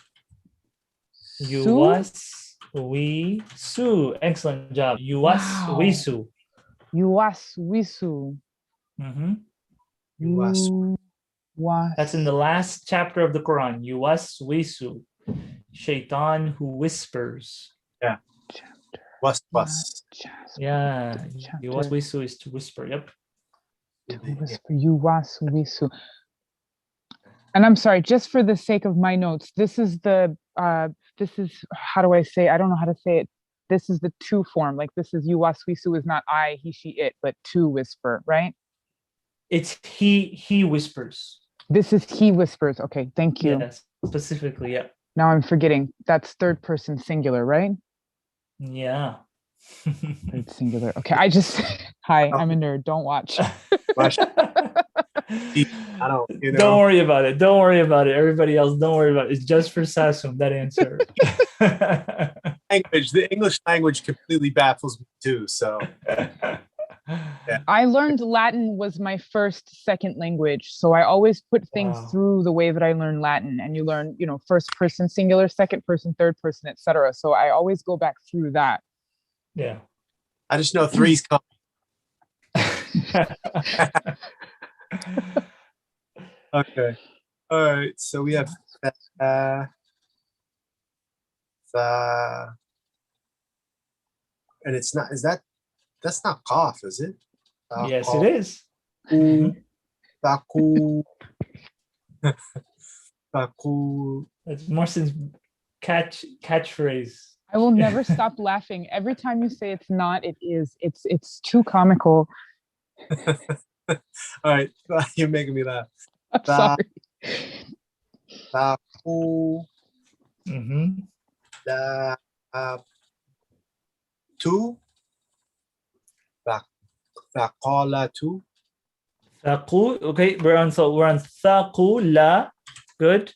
You su. was, we, su. Excellent job. You was, we, Wow. su. You was, we, su. Mm-hmm. You was. You was. That's in the last chapter of the Quran. You was, we, su. Shaitan who whispers. Was. Yeah. You was, Chapter we, su is to whisper. Yep. to whisper. You was, we, su. And I'm sorry, just for the sake of my notes, this is how do I say? I don't know how to say it. This is the to form. Like this is yuwaswisu is not I, he, she, it, but to whisper, right? It's he whispers. This is he whispers. Okay, thank you. Yes, specifically, yeah. Now I'm forgetting. That's third person singular, right? Yeah. Third singular. Okay, hi, I'm a nerd. Don't watch. I don't, Don't worry about it. Don't worry about it. Everybody else, don't worry about it. It's just for Sasum, that answer. The English language completely baffles me too. So I learned Latin was my second language. So I always put things Wow. through the way that I learned Latin. And you learn, first person singular, second person, third person, etc. So I always go back through that. Yeah. I just know three's coming. Okay. All right. So we have and it's not, that's not cough, is it? Yes, it is. Baku. Baku. It's more since catchphrase. I will never stop laughing. Every time you say it's not, it is. It's too comical. All right. You're making me laugh. I'm sorry. Baku. Mm-hmm. Two. Baqala two. Thaqu. Okay, we're on thaqula. Good.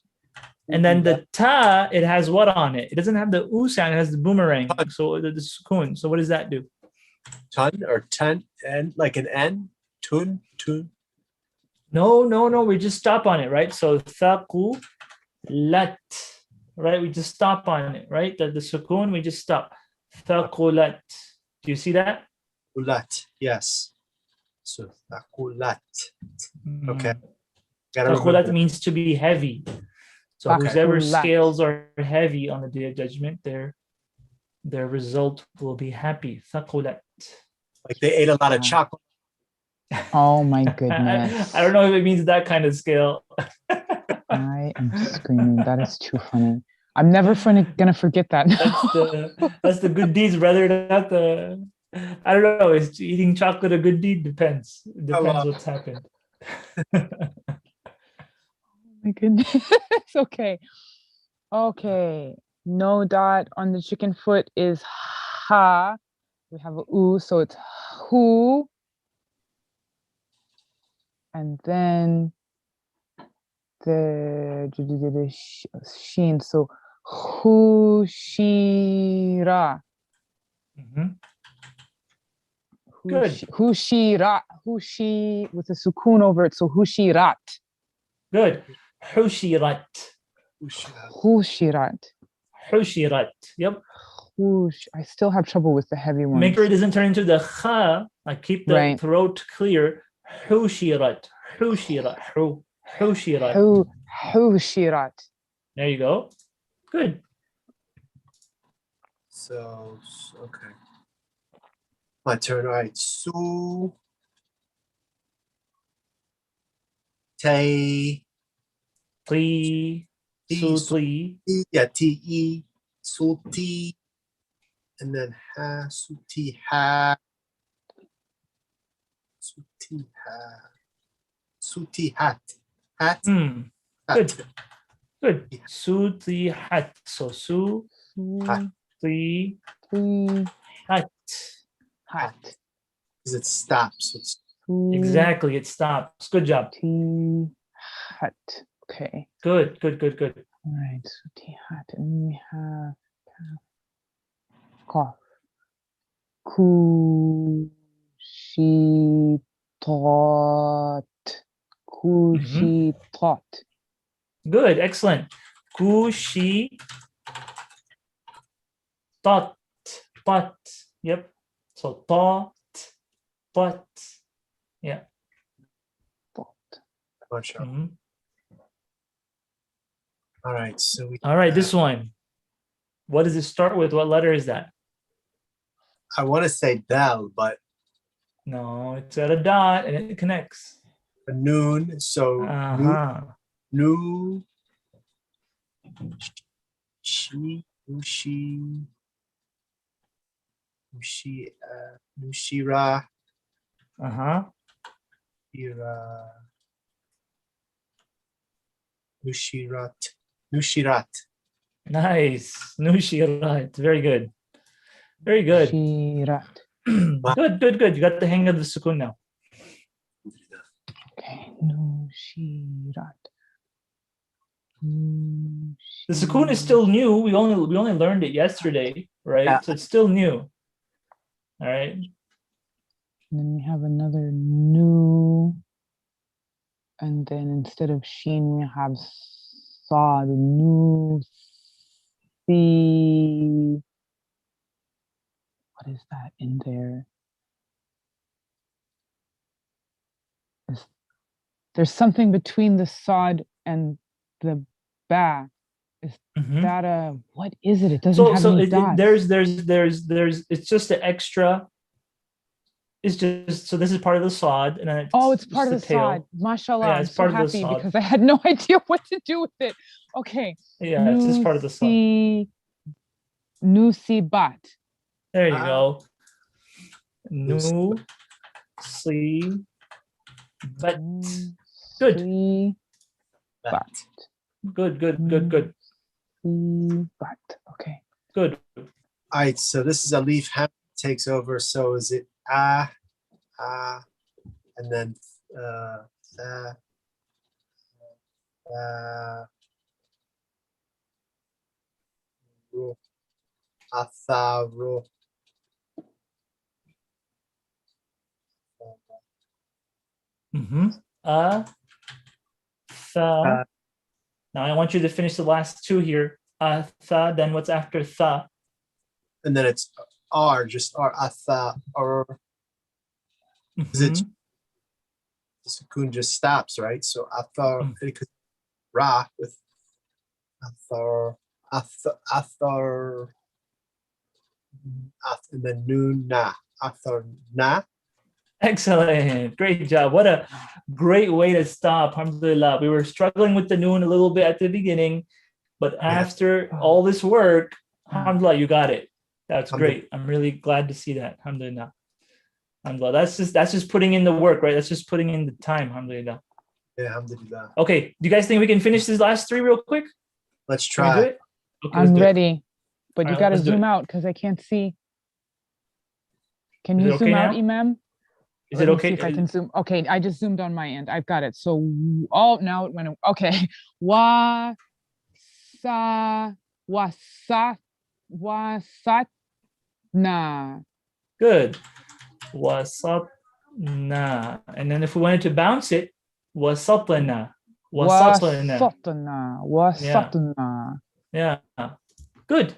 And then the ta, it has what on it? It doesn't have the u sound, it has the boomerang. So the sukun. So what does that do? Tun or ten and like an N. Tun. No. We just stop on it, right? So thaqu lat. Right? We just stop on it, right? The sukun, we just stop. Thaqulat. Do you see that? Ulat. Yes. So thaqulat. Okay. Gotta Thaqulat remember. means to be heavy. So Okay. whoever Thaqulat. scales are heavy on the day of judgment, their result will be happy. Thaqulat. Like they ate a lot of chocolate. Oh my goodness. I don't know if it means that kind of scale. I am screaming. That is too funny. I'm never gonna forget that. That's the good deeds, brother. Not the. I don't know. Is eating chocolate a good deed? Depends. It depends what's happened. Oh my goodness. Okay. No dot on the chicken foot is ha. We have a u, so it's who. And then the sheen, so hushira. Mhm. Good. Hushira, hushi with a sukun over it, so hushirat. Good. Hushirat. Hushirat. Hushirat. Yep. I still have trouble with the heavy ones. Make sure it doesn't turn into the kha. Like keep the throat clear. Hushirat. Hushirat. Hushirat. Hushirat. There you go. Good. So, okay. My turn. All right. Su. Te. Tli. Sutli. Yeah. Te. Sulti. And then ha. Suti ha. Suti ha. Sutihat. Hat. Hmm. Hat. Good. Good. Sutihat. So Su- sutihat. Three hat. Because it stops. It's Exactly. It stops. Good job. Suti hat. Okay. Good. Good. Good. Good. All right. Suti hat. And then we have cough. Kushitot. Kushitot. Good. Excellent. Kushi. Tot. Tot. Yep. So tot. Tot. Yeah. much. Mhm. All right. So we. All right. This one. What does it start with? What letter is that? I want to say Dal, but No, it's got a dot and it connects. a noon. So Uh-huh. nu. She. Ushi. Ushi. Nushira. Uh-huh. Ira. Nushirat. Nushirat. Nice. Nushirat. Very good. Very good. Shirat. Good, good, good. You got the hang of the sukun now. Okay. Nushirat. The sukun is still new. We only learned it yesterday, right? Yeah. So it's still new. All right. And then we have another new. And then instead of sheen, we have saw, the new see. What is that in there? There's something between the sod and the ba. Mhm. That what is it? It doesn't have any dots. there's it's just an extra. It's just so this is part of the sod, and then It's part of just the tail. sod. Mashallah. Yeah, I'm it's so part of the happy sod. because I had no idea what to do with it. Okay. Yeah, it's just part of the sod. Nusibat. There you Ah. go. Nu, si, but good. But. Good, good, good, good, But. Okay. good. All right. So this is a leaf ham takes over. So is it and then ro, ro. Mm-hmm. Tha. Now I want you to finish the last two here. Tha. Then what's after tha? And then it's R, just R, atha, or Is it- Mhm. the sukun just stops, right? So athar, it could ra with athar, and then noon na, athar na. Excellent. Great job. What a great way to stop. Alhamdulillah. We were struggling with the noon a little bit at the beginning, but after all this work, alhamdulillah, you got it. That's great. I'm really glad to see that. Alhamdulillah. Alhamdulillah. That's just putting in the work, right? That's just putting in the time. Alhamdulillah. Yeah, alhamdulillah. Okay. Do you guys think we can finish these last three real quick? Let's Can we do try. it? Okay, let's I'm do it. ready, but All you right, got to let's do zoom it. out because I can't see. Can Is you it zoom okay out, now? Imam? Is Let it me okay? see if I can zoom. Okay, I just zoomed on my end. I've got it. So, now it went. Okay, wasat na. Good. Wasatna. And then if we wanted to bounce it, wasatna. Wasatna. Wasatna. Yeah. Good.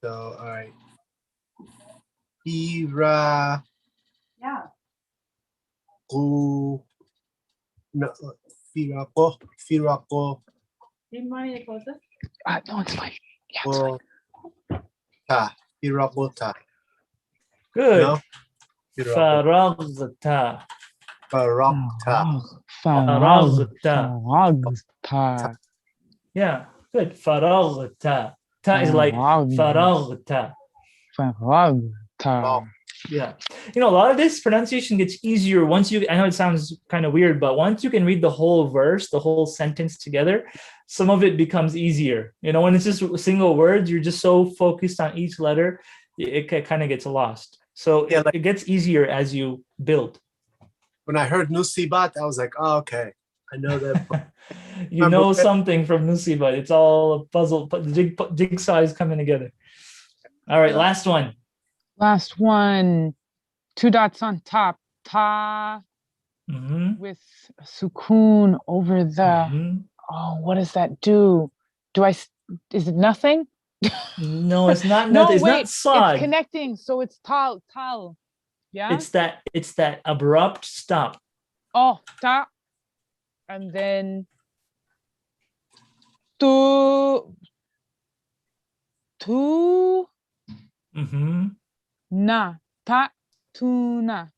So, all right. Ira. Yeah. No, firaqo. Do you want me to close this? No, it's fine. Yeah, it's fine. Ta. Firaqota. Good. No? Faragta. Faraqta. Faragta. Yeah. Good. Faragta. Ta is like faragta. Faragta. Yeah. a lot of this pronunciation gets easier once you, I know it sounds kind of weird, but once you can read the whole verse, the whole sentence together, some of it becomes easier. When it's just single words, you're just so focused on each letter, it kind of gets lost. So Yeah, it gets easier as you build. When I heard Nusibat, I was like, oh, okay. I know that. You know something from Nusibat. It's all a puzzle, jigsaw is coming together. All right, last one. Last one. 2 dots on top. Ta Mhm, with sukoon over the. mhm. Oh, what does that do? Is it nothing? No, it's not No, nothing. It's wait, not it's sod. connecting. So it's tal. Yeah. It's that abrupt stop. Oh, ta. And then tu Mhm. na. Ta tuna.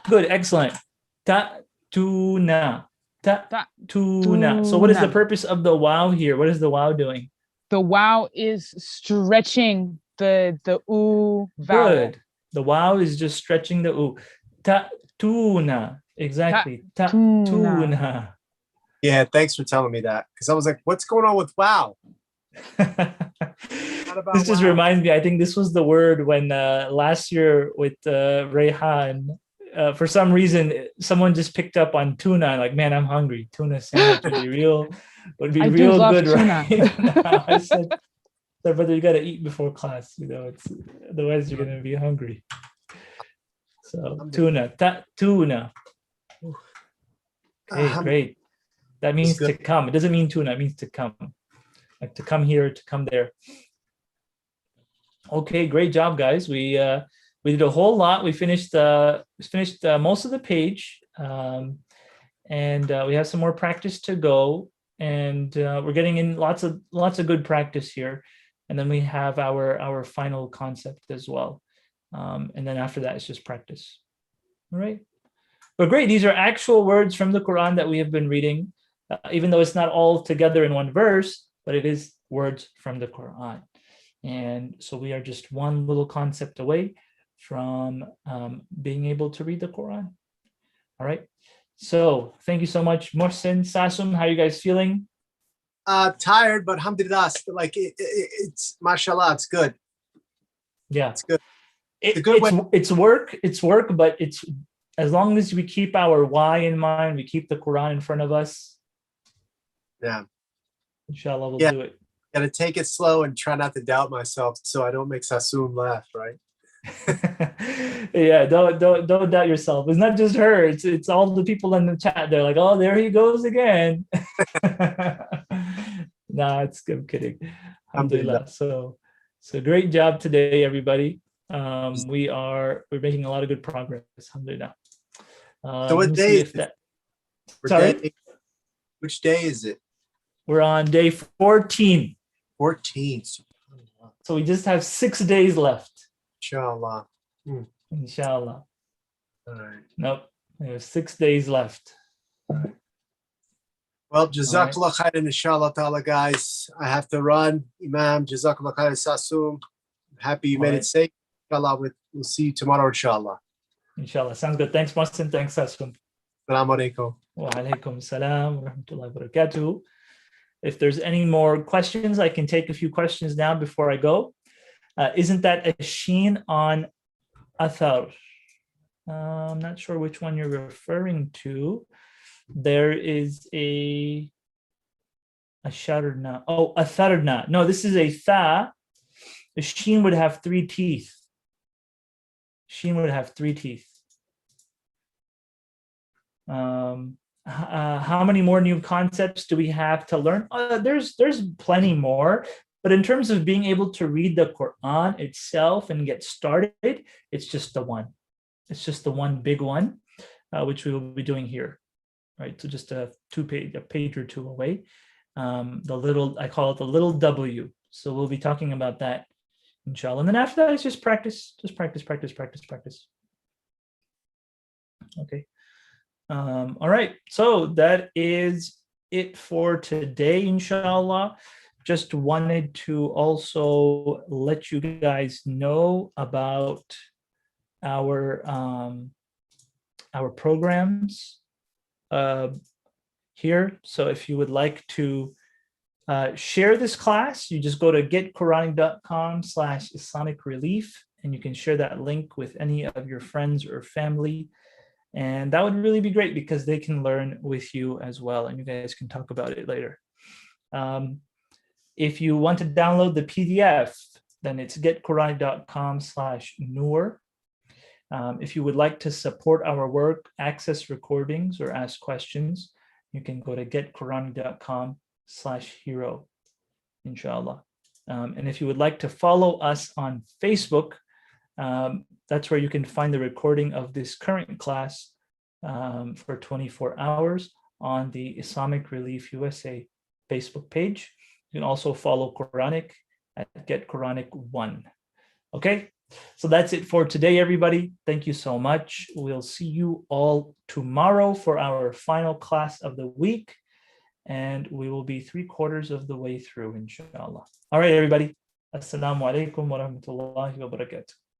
Good, excellent. Ta tuna. Ta Ta tuna. So what is the tuna. purpose of the wow here? What is the wow doing? The wow is stretching the oo vowel. Good. The wow is just stretching the oo. Ta tuna. Exactly. Ta tuna. tuna. Yeah, thanks for telling me that. Because I was like, what's going on with wow? about This just wow? reminds me, I think this was the word when last year with Rayhan, for some reason, someone just picked up on tuna. Like, man, I'm hungry. Tuna sandwich would be I do real love good tuna. right now. I said, brother, you got to eat before class. Otherwise you're going to be hungry. So tuna, tuna. Okay, great. That means to come. It doesn't mean tuna. It means to come. Like to come here, to come there. Okay, great job, guys. We did a whole lot. We finished most of the page, and we have some more practice to go. And we're getting in lots of good practice here. And then we have our final concept as well. And then after that, it's just practice. All right. But great. These are actual words from the Quran that we have been reading, even though it's not all together in one verse, but it is words from the Quran. And so we are just one little concept away from being able to read the Quran. All right. So thank you so much, Mohsin, Sasum. How are you guys feeling? Tired, but alhamdulillah, like it's mashallah, it's good. Yeah, it's good. It's work, but it's as long as we keep our why in mind, we keep the Quran in front of us. Yeah. Inshallah, we'll do it. Gotta take it slow and try not to doubt myself so I don't make Sassoon laugh, right? Yeah, don't doubt yourself. It's not just her, it's all the people in the chat. They're like, oh, there he goes again. Nah, I'm kidding. Alhamdulillah. So great job today, everybody. We're making a lot of good progress. Alhamdulillah. So what day is it? Sorry? Which day is it? We're on day 14. 14. So we just have 6 days left. Inshallah. Inshallah. All right. Nope. We have 6 days left. All right. Well, Jazakallah khairan, inshallah ta'ala, guys. I have to run. Imam, Jazakallah khairan, Sassoon. Happy you made it safe. Inshallah, we'll see you tomorrow, inshallah. Inshallah. Sounds good. Thanks, Mohsin. Thanks, Sassoon. Assalamu alaikum. Wa alaikum salam wa rahmatullahi wa barakatuh. If there's any more questions, I can take a few questions now before I go. Isn't that a sheen on athar? I'm not sure which one you're referring to. There is a sharna. Oh, atharna. No, this is a tha. The sheen would have 3 teeth. Sheen would have 3 teeth. How many more new concepts do we have to learn? There's plenty more, but in terms of being able to read the Quran itself and get started, it's just the one. It's just the one big one, which we will be doing here, right? So just a page or two away. I call it the little W. So we'll be talking about that, inshallah. And then after that, it's just practice, practice. Okay. All right, so that is it for today, inshallah. Just wanted to also let you guys know about our programs here. So if you would like to share this class, you just go to getquranic.com/Islamic Relief, and you can share that link with any of your friends or family. And that would really be great because they can learn with you as well, and you guys can talk about it later. If you want to download the PDF, then it's getquranic.com/Noor. If you would like to support our work, access recordings, or ask questions, you can go to getquranic.com/hero, inshallah. And if you would like to follow us on Facebook, that's where you can find the recording of this current class for 24 hours on the Islamic Relief USA Facebook page. You can also follow Quranic at Get Quranic 1. Okay, so that's it for today, everybody. Thank you so much. We'll see you all tomorrow for our final class of the week, and we will be 3/4 of the way through, inshallah. All right, everybody. Assalamu alaikum wa rahmatullahi wa barakatuh.